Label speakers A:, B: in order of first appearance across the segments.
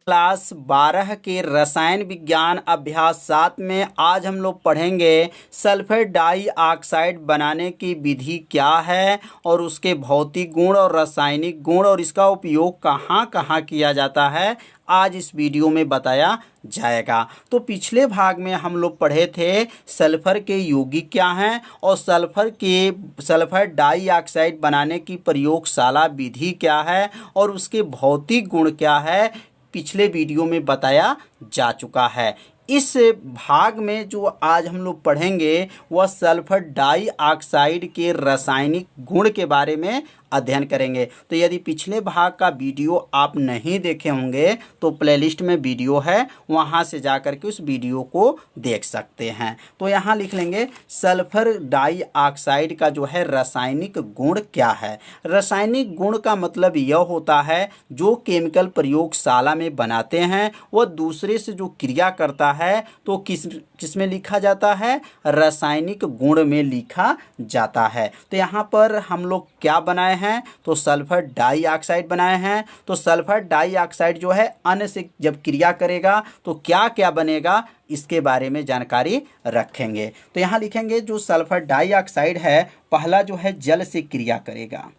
A: Class 12 के रसायन विज्ञान अभ्यास 7 में आज हम लोग पढ़ेंगे सल्फर डाइऑक्साइड बनाने की विधि क्या है और उसके भौतिक गुण और रासायनिक गुण और इसका उपयोग कहाँ कहाँ किया जाता है, आज इस वीडियो में बताया जाएगा। तो पिछले भाग में हम लोग पढ़े थे सल्फर के यौगिक क्या हैं और सल्फर डाइऑक्साइड बनाने की प्रयोगशाला विधि क्या है और उसके भौतिक गुण क्या है, पिछले वीडियो में बताया जा चुका है। इस भाग में जो आज हम लोग पढ़ेंगे वह सल्फर डाइऑक्साइड के रासायनिक गुण के बारे में अध्ययन करेंगे। तो यदि पिछले भाग का वीडियो आप नहीं देखे होंगे तो प्लेलिस्ट में वीडियो है, वहां से जाकर के उस वीडियो को देख सकते हैं। तो यहाँ लिख लेंगे सल्फर डाइऑक्साइड का जो है रासायनिक गुण क्या है। रासायनिक गुण का मतलब यह होता है जो केमिकल प्रयोगशाला में बनाते हैं वह दूसरे से जो क्रिया करता है तो किस में लिखा जाता है, रासायनिक गुण में लिखा जाता है। तो यहाँ पर हम लोग क्या बनाए हैं, तो सल्फर डाइऑक्साइड बनाए हैं। तो सल्फर डाइऑक्साइड जो है अन्य से जब क्रिया करेगा तो क्या क्या बनेगा, इसके बारे में जानकारी रखेंगे। तो यहाँ लिखेंगे जो सल्फर डाइऑक्साइड है पहला जो है जल से क्रिया करेगा,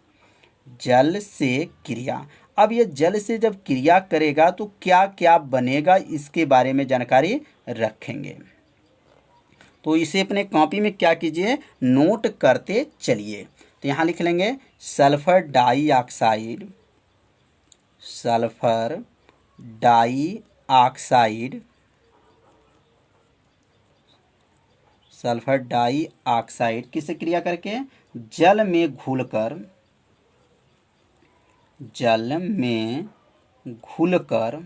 A: जल से क्रिया। अब ये जल से जब क्रिया करेगा तो क्या क्या बनेगा, इसके बारे में जानकारी रखेंगे। तो इसे अपने कॉपी में क्या कीजिए, नोट करते चलिए। तो यहाँ लिख लेंगे sulphur dioxide, sulphur dioxide, sulphur dioxide किससे क्रिया करके, जल में घुलकर, जल में घुलकर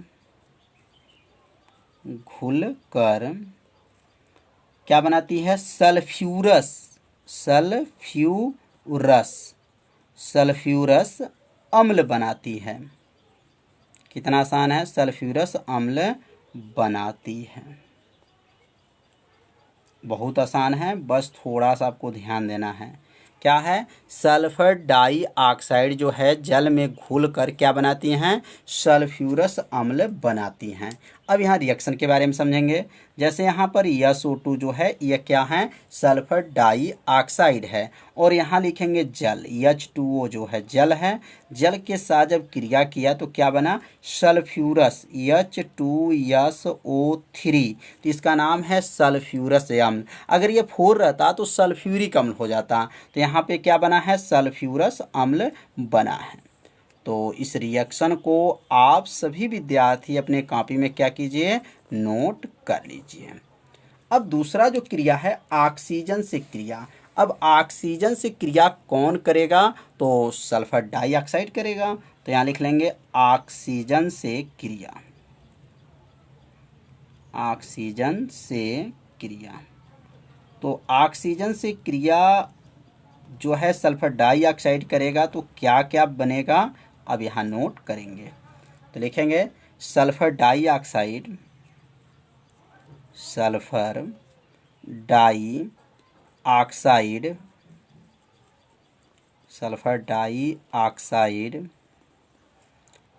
A: क्या बनाती है, सल्फ्यूरस, सल्फ्यूरस अम्ल बनाती है। कितना आसान है, सल्फ्यूरस अम्ल बनाती है। बहुत आसान है, बस थोड़ा सा आपको ध्यान देना है। क्या है, सल्फर डाइऑक्साइड जो है जल में घुलकर क्या बनाती हैं, सल्फ्यूरस अम्ल बनाती हैं। अब यहाँ रिएक्शन के बारे में समझेंगे। जैसे यहाँ पर SO2 जो है यह क्या है, सल्फर डाइऑक्साइड है और यहाँ लिखेंगे जल, H2O जो है जल है। जल के साथ जब क्रिया किया तो क्या बना, सल्फ्यूरस, H2SO3, तो इसका नाम है सल्फ्यूरस अम्ल। अगर ये 4 रहता तो सल्फ्यूरिक अम्ल हो जाता। तो यहाँ पे क्या बना है, सल्फ्यूरस अम्ल बना है। तो इस रिएक्शन को आप सभी विद्यार्थी अपने कॉपी में क्या कीजिए, नोट कर लीजिए। अब दूसरा जो क्रिया है ऑक्सीजन से क्रिया। अब ऑक्सीजन से क्रिया कौन करेगा, तो सल्फर डाइऑक्साइड करेगा। तो यहाँ लिख लेंगे ऑक्सीजन से क्रिया, ऑक्सीजन से क्रिया। तो ऑक्सीजन से क्रिया जो है सल्फर डाइऑक्साइड करेगा तो क्या क्या बनेगा, अब यहाँ नोट करेंगे। तो लिखेंगे sulphur dioxide, sulphur dioxide, sulphur dioxide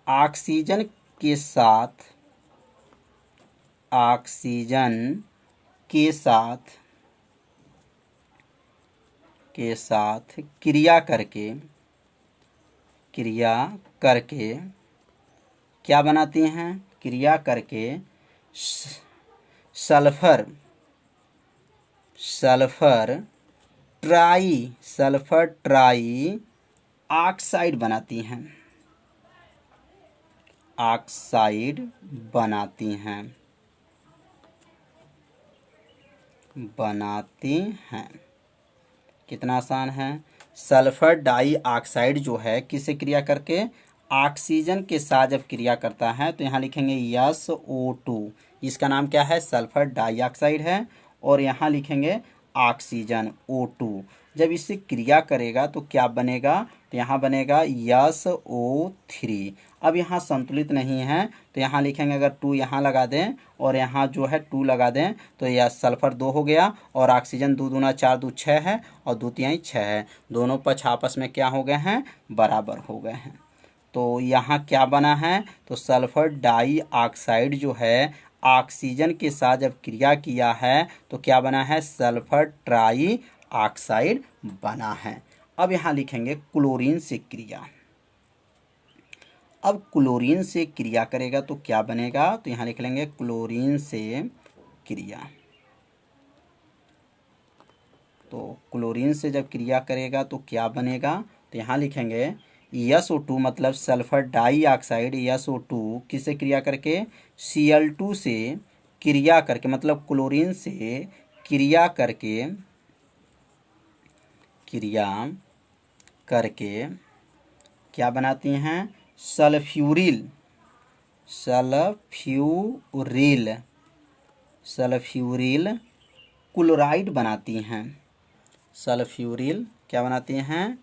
A: oxygen के साथ, ऑक्सीजन के साथ क्रिया करके क्या बनाती हैं, क्रिया करके सल्फर ट्राई ऑक्साइड बनाती हैं, ऑक्साइड बनाती हैं। कितना आसान है, सल्फर डाइऑक्साइड जो है किससे क्रिया करके, ऑक्सीजन के साथ जब क्रिया करता है तो यहाँ लिखेंगे SO2, इसका नाम क्या है, सल्फर डाइऑक्साइड है। और यहाँ लिखेंगे ऑक्सीजन O2, जब इससे क्रिया करेगा तो क्या बनेगा, तो यहाँ बनेगा SO3। अब यहाँ संतुलित नहीं है तो यहाँ लिखेंगे, अगर 2 यहाँ लगा दें और यहाँ जो है 2 लगा दें तो यह सल्फर 2 हो गया और ऑक्सीजन 2 दूना 4 2 6 है और 2 तिहाई 6 है। दोनों पक्ष आपस में क्या हो गए हैं, बराबर हो गए हैं। तो यहाँ क्या बना है, तो सल्फर डाई ऑक्साइड जो है ऑक्सीजन के साथ जब क्रिया किया है तो क्या बना है, सल्फर ट्राई ऑक्साइड बना है। अब यहाँ लिखेंगे क्लोरीन से क्रिया। अब क्लोरीन से क्रिया करेगा तो क्या बनेगा, तो यहाँ लिख लेंगे क्लोरीन से क्रिया। तो क्लोरीन से जब क्रिया करेगा तो क्या बनेगा, तो यहाँ लिखेंगे SO2 मतलब सल्फर डाई ऑक्साइड SO2 किससे क्रिया करके, Cl2 से क्रिया करके, मतलब क्लोरीन से क्रिया करके क्या बनाती हैं, सल्फ्यूरिल क्लोराइड बनाती हैं। सल्फ्यूरिल क्या बनाती हैं,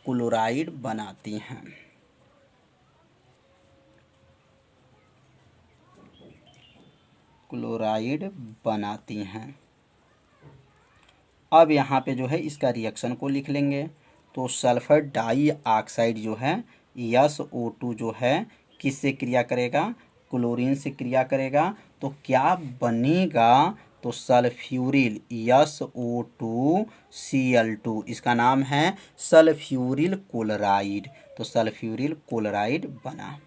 A: क्लोराइड बनाती हैं। क्लोराइड बनाती हैं। अब यहाँ पे जो है इसका रिएक्शन को लिख लेंगे। तो सल्फर डाई ऑक्साइड जो है SO2 जो है किससे क्रिया करेगा, क्लोरीन से क्रिया करेगा। तो क्या बनेगा, तो सल्फ्यूरिल SO2Cl2, इसका नाम है सल्फ्यूरिल क्लोराइड। तो सल्फ्यूरिल क्लोराइड बना।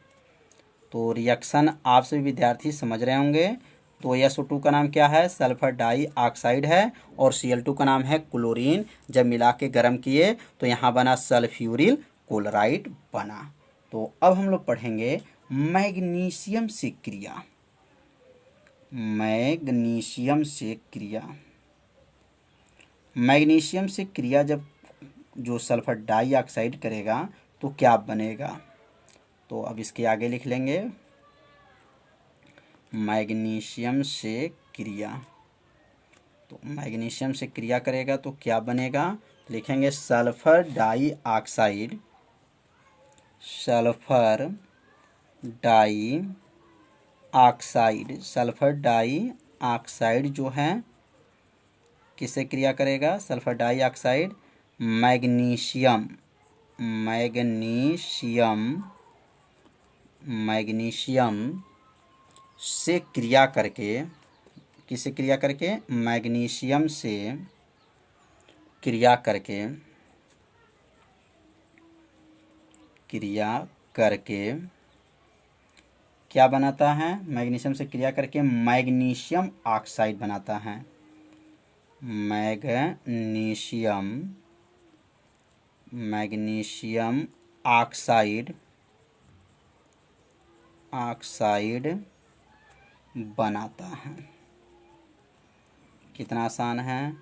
A: तो रिएक्शन आप सभी विद्यार्थी समझ रहे होंगे। तो SO2 का नाम क्या है, सल्फर डाई ऑक्साइड है, और Cl2 का नाम है क्लोरीन। जब मिला के गर्म किए तो यहाँ बना सल्फ्यूरिल क्लोराइड बना। तो अब हम लोग पढ़ेंगे मैग्नीशियम से क्रिया। मैग्नीशियम से क्रिया। मैग्नीशियम से क्रिया जब जो सल्फर डाई ऑक्साइड करेगा तो क्या बनेगा, तो अब इसके आगे लिख लेंगे मैग्नीशियम से क्रिया। तो मैग्नीशियम से क्रिया करेगा तो क्या बनेगा, लिखेंगे sulphur dioxide, sulphur dioxide, sulphur dioxide जो है किससे क्रिया करेगा, सल्फर डाई ऑक्साइड मैग्नीशियम से क्रिया करके, किससे क्रिया करके, मैग्नीशियम से क्रिया करके क्या बनाता है, मैग्नीशियम से क्रिया करके मैग्नीशियम ऑक्साइड बनाता है। मैग्नीशियम ऑक्साइड बनाता है। कितना आसान है।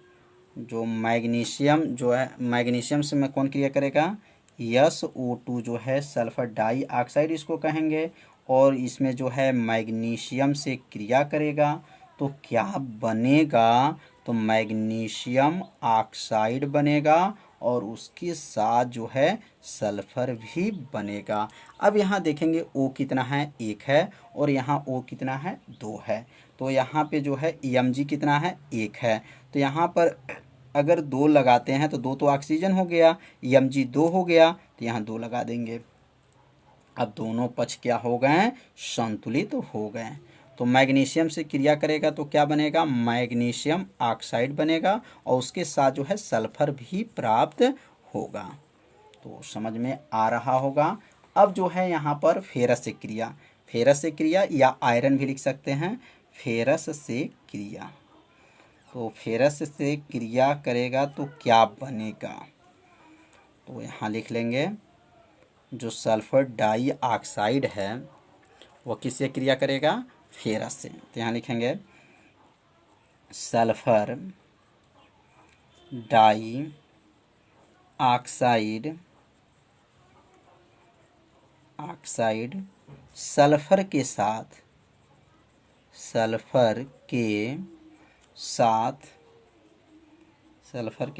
A: जो मैग्नीशियम जो है, मैग्नीशियम से में कौन क्रिया करेगा, SO2 जो है सल्फर डाई ऑक्साइड इसको कहेंगे, और इसमें जो है मैग्नीशियम से क्रिया करेगा तो क्या बनेगा, तो मैग्नीशियम ऑक्साइड बनेगा, और उसके साथ जो है सल्फर भी बनेगा। अब यहाँ देखेंगे O कितना है, 1 है, और यहाँ O कितना है, 2 है। तो यहाँ पे जो है Mg कितना है, 1 है। तो यहाँ पर अगर 2 लगाते हैं तो 2 तो ऑक्सीजन हो गया, Mg 2 हो गया, तो यहाँ 2 लगा देंगे। अब दोनों पक्ष क्या हो गए, संतुलित हो गए। तो मैग्नीशियम से क्रिया करेगा तो क्या बनेगा, मैग्नीशियम ऑक्साइड बनेगा, और उसके साथ जो है सल्फर भी प्राप्त होगा। तो समझ में आ रहा होगा। अब जो है यहाँ पर फेरस से क्रिया, या आयरन भी लिख सकते हैं, फेरस से क्रिया। तो फेरस से क्रिया करेगा तो क्या बनेगा, तो यहाँ लिख लेंगे जो सल्फर डाई ऑक्साइड है वो किससे क्रिया करेगा, फेरस से। तो यहाँ लिखेंगे सल्फर डाई ऑक्साइड सल्फर के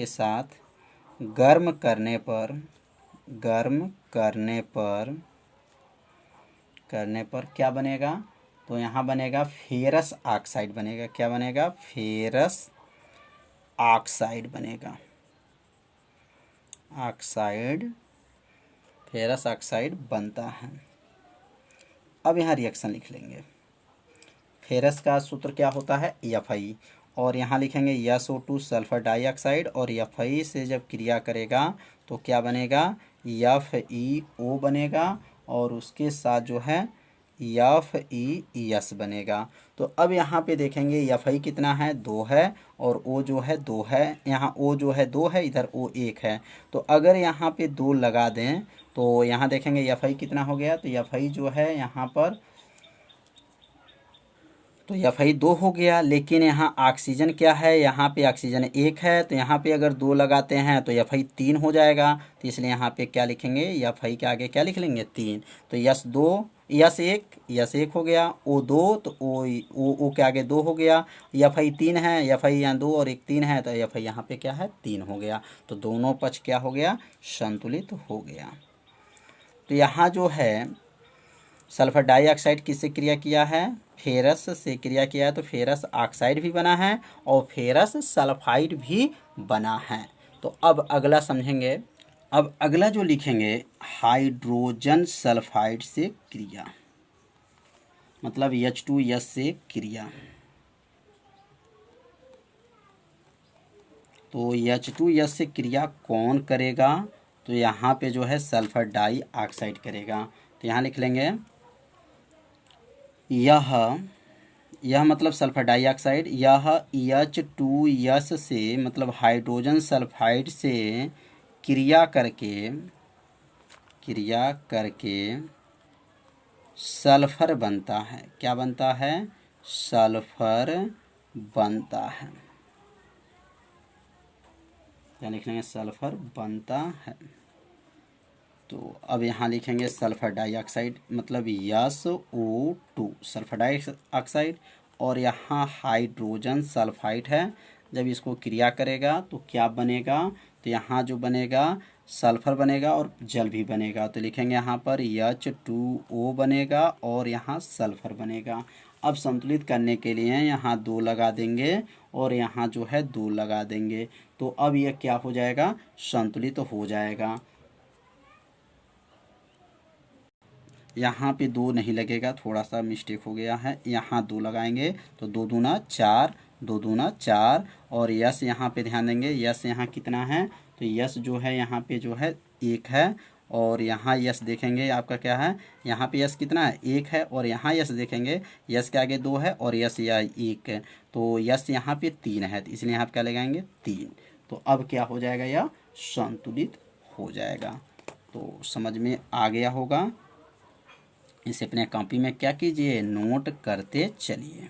A: साथ गर्म करने पर क्या बनेगा, तो यहाँ बनेगा फेरस ऑक्साइड बनेगा। क्या बनेगा, फेरस ऑक्साइड बनेगा। ऑक्साइड फेरस ऑक्साइड बनता है। अब यहाँ रिएक्शन लिख लेंगे। फेरस का सूत्र क्या होता है, Fe, और यहाँ लिखेंगे SO2 सल्फर डाइऑक्साइड, और Fe से जब क्रिया करेगा तो क्या बनेगा, FeO बनेगा, और उसके साथ जो है FeS बनेगा। तो अब यहाँ पे देखेंगे Fe कितना है, 2 है, और O जो है 2 है, यहाँ O जो है 2 है, इधर O 1 है। तो अगर यहाँ पे 2 लगा दें तो यहाँ देखेंगे Fe कितना हो गया, तो Fe जो है यहाँ पर, तो Fe 2 हो गया, लेकिन यहाँ ऑक्सीजन क्या है, यहाँ पे ऑक्सीजन 1 है, तो यहाँ पे अगर 2 लगाते हैं तो Fe 3 हो जाएगा। तो इसलिए यहाँ पे क्या लिखेंगे, Fe के आगे क्या लिख लेंगे, 3। तो यस 1 हो गया, O2 तो O के आगे 2 हो गया, Fe 3 है, Fe यहाँ 2 और 1 3 है, तो Fe यहाँ पे क्या है, 3 हो गया। तो दोनों पक्ष क्या हो गया, संतुलित हो गया। तो यहाँ जो है सल्फर डाइऑक्साइड किससे क्रिया किया है, फेरस से क्रिया किया है, तो फेरस ऑक्साइड भी बना है और फेरस सल्फाइड भी बना है। तो अब अगला समझेंगे। अब अगला जो लिखेंगे, हाइड्रोजन सल्फाइड से क्रिया, मतलब H2S से क्रिया। तो H2S से क्रिया कौन करेगा, तो यहाँ पे जो है सल्फर डाइऑक्साइड करेगा। तो यहाँ लिख लेंगे यह मतलब सल्फर डाइऑक्साइड, यह H2S से मतलब हाइड्रोजन सल्फाइड से क्रिया करके सल्फर बनता है। क्या बनता है, सल्फर बनता है। क्या लिखेंगे, सल्फर बनता है। तो अब यहाँ लिखेंगे सल्फर डाइऑक्साइड मतलब SO2 सल्फर डाइऑक्साइड, और यहाँ हाइड्रोजन सल्फाइड है। जब इसको क्रिया करेगा तो क्या बनेगा, तो यहाँ जो बनेगा सल्फर बनेगा और जल भी बनेगा। तो लिखेंगे यहाँ पर H2O बनेगा और यहाँ सल्फर बनेगा। अब संतुलित करने के लिए यहाँ 2 लगा देंगे और यहाँ जो है 2 लगा देंगे। तो अब यह क्या हो जाएगा, संतुलित हो जाएगा। यहाँ पे 2 नहीं लगेगा, थोड़ा सा मिस्टेक हो गया है, यहाँ 2 लगाएंगे तो 2 दूना 4, 2 दूना 4, और यस यहाँ पे ध्यान देंगे, यस यहाँ कितना है, तो यस जो है यहाँ पे जो है 1 है, और यहाँ यस देखेंगे आपका क्या है, यहाँ पे यस कितना है 1 है, और यहाँ यस देखेंगे यस के आगे 2 है और यस या 1 है, तो यस यहाँ पे 3 है, तो इसलिए यहाँ पे क्या लगाएंगे 3। तो अब क्या हो जाएगा, यह संतुलित हो जाएगा। तो समझ में आ गया होगा। इसे अपने कॉपी में क्या कीजिए, नोट करते चलिए।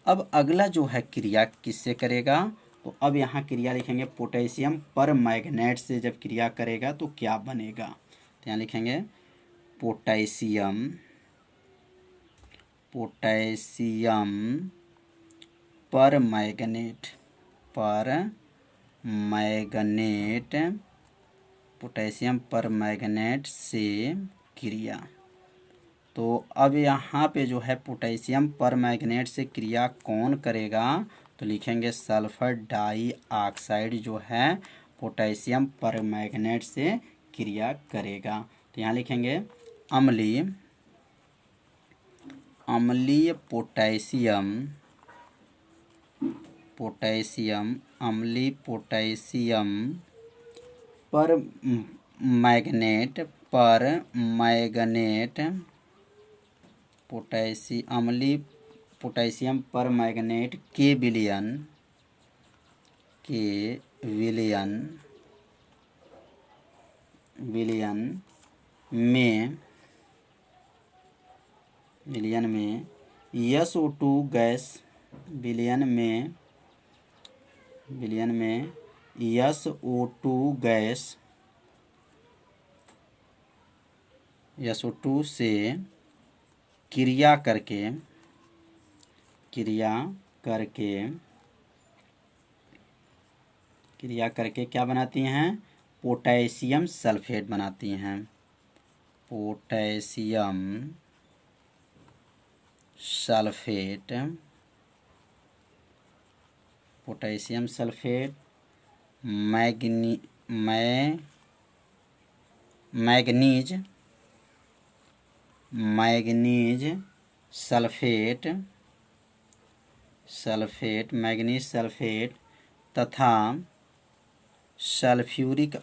A: अब अगला जो है क्रिया किससे करेगा, तो अब यहाँ क्रिया लिखेंगे पोटेशियम पर मैग्नेट से जब क्रिया करेगा तो क्या बनेगा। तो यहाँ लिखेंगे पोटेशियम पर मैग्नेट पोटेशियम पर मैग्नेट से क्रिया। तो अब यहाँ पे जो है पोटेशियम पर मैग्नेट से क्रिया कौन करेगा, तो लिखेंगे सल्फर डाइऑक्साइड जो है पोटेशियम पर मैग्नेट से क्रिया करेगा। तो यहाँ लिखेंगे अम्लीय पोटेशियम अम्लीय पोटेशियम पर मैग्नेट अम्लीय पोटेशियम पर मैग्नेट के विलयन में SO2 गैस विलयन में SO2 गैस SO2 से क्रिया करके क्या बनाती हैं, पोटेशियम सल्फेट बनाती हैं। Potassium sulphate manganese manganese sulphate तथा सल्फ्यूरिक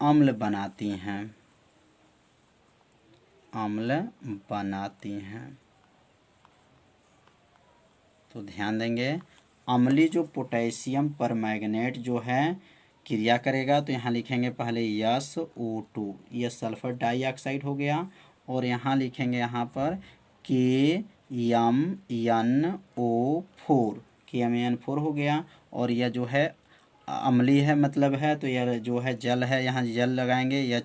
A: अम्ल बनाती हैं। तो ध्यान देंगे, अम्लीय जो पोटेशियम परमैंगनेट जो है क्रिया करेगा तो यहाँ लिखेंगे पहले SO2, यह सल्फर डाइऑक्साइड हो गया, और यहाँ लिखेंगे यहाँ पर KMnO4 हो गया, और यह जो है अम्लीय है मतलब है, तो यह जो है जल है, यहाँ जल लगाएंगे,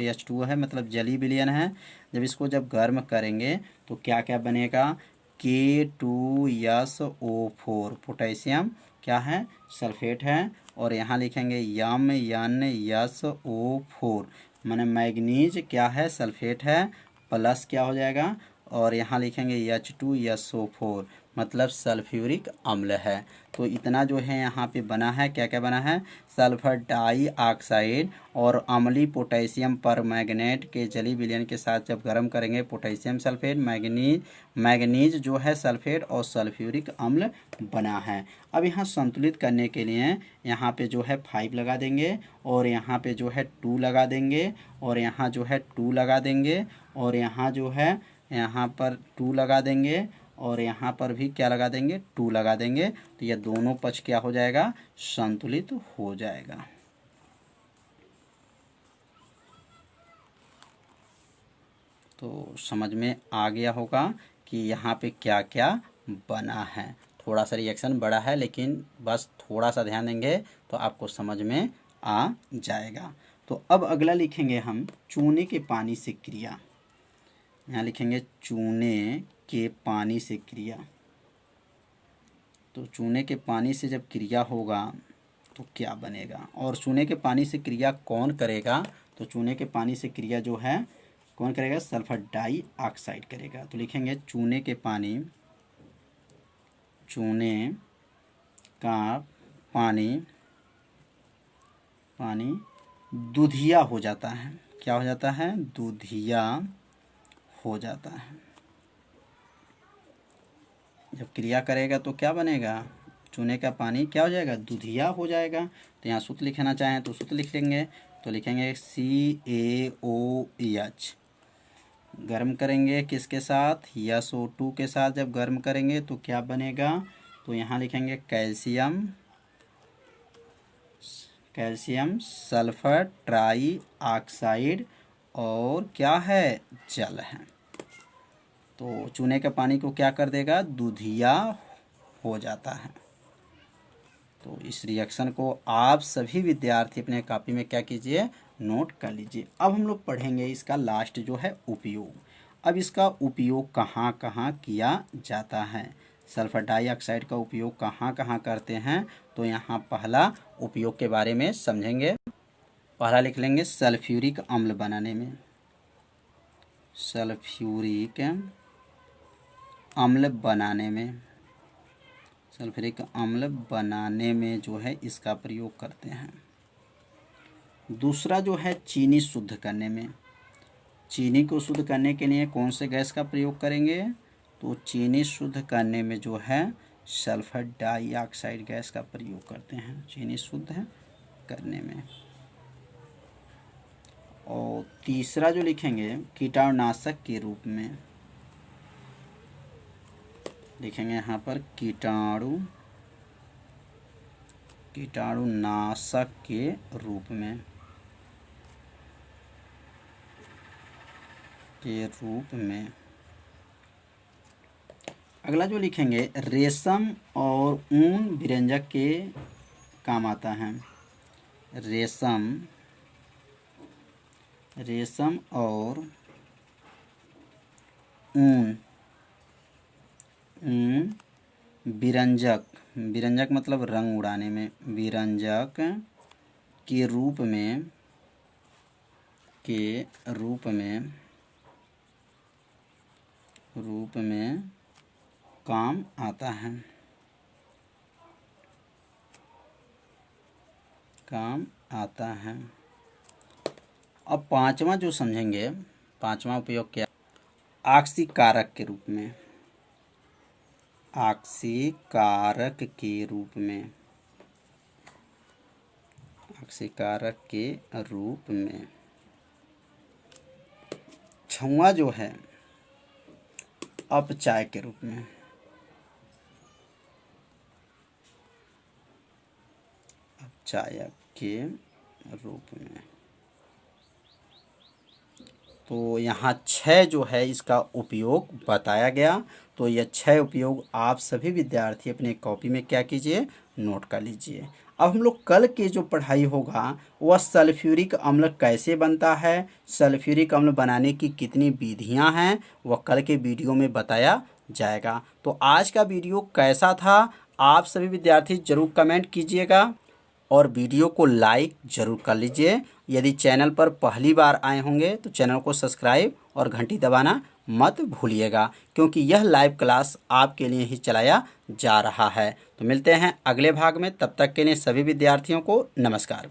A: H2O है मतलब जली विलयन है। जब गर्म करेंगे तो क्या क्या बनेगा, K2SO4 पोटेशियम क्या है, सल्फेट है, और यहाँ लिखेंगे MnSO4 माने मैग्नीज क्या है, सल्फेट है, प्लस क्या हो जाएगा, और यहाँ लिखेंगे H2SO4 मतलब सल्फ्यूरिक अम्ल है। तो इतना जो है यहाँ पे बना है, क्या क्या बना है, सल्फर डाइऑक्साइड और अम्लीय पोटेशियम परमैंगनेट के जली विलयन के साथ जब गर्म करेंगे पोटेशियम सल्फेट, मैग्नीज जो है सल्फेट और सल्फ्यूरिक अम्ल बना है। अब यहाँ संतुलित करने के लिए यहाँ पे जो है 5 लगा देंगे, और यहाँ पे जो है 2 लगा देंगे, और यहाँ जो है 2 लगा देंगे, और यहाँ जो है यहाँ पर 2 लगा देंगे, और यहाँ पर भी क्या लगा देंगे, 2 लगा देंगे। तो यह दोनों पक्ष क्या हो जाएगा, संतुलित हो जाएगा। तो समझ में आ गया होगा कि यहाँ पे क्या क्या बना है। थोड़ा सा रिएक्शन बड़ा है, लेकिन बस थोड़ा सा ध्यान देंगे तो आपको समझ में आ जाएगा। तो अब अगला लिखेंगे हम चूने के पानी से क्रिया। यहाँ लिखेंगे चूने के पानी से क्रिया। तो चूने के पानी से जब क्रिया होगा तो क्या बनेगा, और चूने के पानी से क्रिया कौन करेगा, तो चूने के पानी से क्रिया जो है कौन करेगा, सल्फर डाइऑक्साइड करेगा। तो लिखेंगे चूने का पानी दूधिया हो जाता है। क्या हो जाता है, दूधिया हो जाता है। जब क्रिया करेगा तो क्या बनेगा, चूने का पानी क्या हो जाएगा, दूधिया हो जाएगा। तो यहाँ सूत्र लिखना चाहें तो सूत्र लिख लेंगे, तो लिखेंगे CaOH। गर्म करेंगे किसके साथ, SO2 के साथ जब गर्म करेंगे तो क्या बनेगा, तो यहाँ लिखेंगे कैल्शियम सल्फर ट्राइऑक्साइड, और क्या है, जल है। तो चूने के पानी को क्या कर देगा, दूधिया हो जाता है। तो इस रिएक्शन को आप सभी विद्यार्थी अपने कॉपी में क्या कीजिए, नोट कर लीजिए। अब हम लोग पढ़ेंगे इसका लास्ट जो है उपयोग। अब इसका उपयोग कहाँ कहाँ किया जाता है, सल्फर डाइऑक्साइड का उपयोग कहाँ कहाँ करते हैं, तो यहाँ पहला उपयोग के बारे में समझेंगे। पहला लिख लेंगे सल्फ्यूरिक अम्ल बनाने में, सल्फ्यूरिक अम्ल बनाने में जो है इसका प्रयोग करते हैं। दूसरा जो है चीनी शुद्ध करने में। चीनी को शुद्ध करने के लिए कौन से गैस का प्रयोग करेंगे, तो चीनी शुद्ध करने में जो है सल्फर डाइऑक्साइड गैस का प्रयोग करते हैं, चीनी शुद्ध करने में। और तीसरा जो लिखेंगे कीटाणुनाशक के रूप में, लिखेंगे यहाँ पर कीटाणुनाशक के रूप में। अगला जो लिखेंगे रेशम और ऊन विरंजक के काम आता है। रेशम और ऊन विरंजक मतलब रंग उड़ाने में, विरंजक के रूप में काम आता है। काम आता है। अब पांचवा जो समझेंगे, पांचवा उपयोग क्या, आक्सीकारक के रूप में, आक्सीकारक के रूप में, आक्सीकारक के रूप में। छठवां जो है अपचाय के रूप में, अपचायक के रूप में। तो यहाँ 6 जो है इसका उपयोग बताया गया। तो यह 6 उपयोग आप सभी विद्यार्थी अपने कॉपी में क्या कीजिए, नोट कर लीजिए। अब हम लोग कल के जो पढ़ाई होगा वह सल्फ्यूरिक अम्ल कैसे बनता है, सल्फ्यूरिक अम्ल बनाने की कितनी विधियां हैं, वह कल के वीडियो में बताया जाएगा। तो आज का वीडियो कैसा था आप सभी विद्यार्थी ज़रूर कमेंट कीजिएगा और वीडियो को लाइक ज़रूर कर लीजिए। यदि चैनल पर पहली बार आए होंगे तो चैनल को सब्सक्राइब और घंटी दबाना मत भूलिएगा, क्योंकि यह लाइव क्लास आपके लिए ही चलाया जा रहा है। तो मिलते हैं अगले भाग में, तब तक के लिए सभी विद्यार्थियों को नमस्कार।